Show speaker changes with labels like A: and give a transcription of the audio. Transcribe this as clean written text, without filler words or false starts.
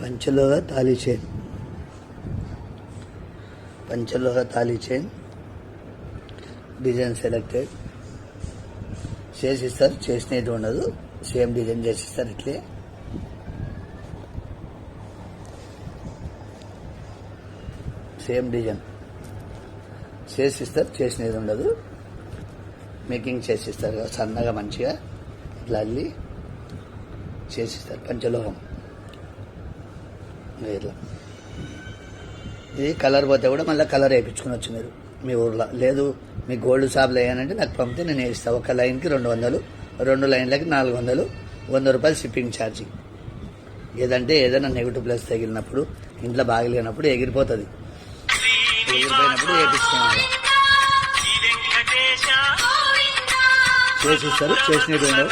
A: పంచలోహ తాళీ చైన్, పంచలోహ తాళీ చైన్ డిజైన్ సెలెక్టెడ్ చేసిస్తారు. చేసినట్టు ఉండదు, సేమ్ డిజైన్ చేసిస్తారు. ఇట్లే సేమ్ డిజైన్ చేసిస్తారు, చేసినది ఉండదు. మేకింగ్ చేసిస్తారు కదా, సన్నగా మంచిగా ఇట్లా అల్లి చేసిస్తారు. పంచలోహం ఇట్లా. ఇది కలర్ పోతే కూడా మళ్ళీ కలర్ వేయించుకునొచ్చు మీరు మీ ఊర్లో. లేదు మీ గోల్డ్ షాప్లో వేయాలంటే నాకు పంపితే నేను వేస్తాను. ఒక లైన్కి 200, 2 లైన్లకి 400, 100 రూపాయలు షిప్పింగ్ ఛార్జీ. ఏదంటే ఏదైనా నెగిటివ్ ప్లస్ తగిలినప్పుడు, ఇంట్లో బాగలేనప్పుడు ఎగిరిపోతుంది. ఎగిరిపోయినప్పుడు వేయించుకోవాలి. చేసిస్తారు, చేసినట్టు ఉండవు.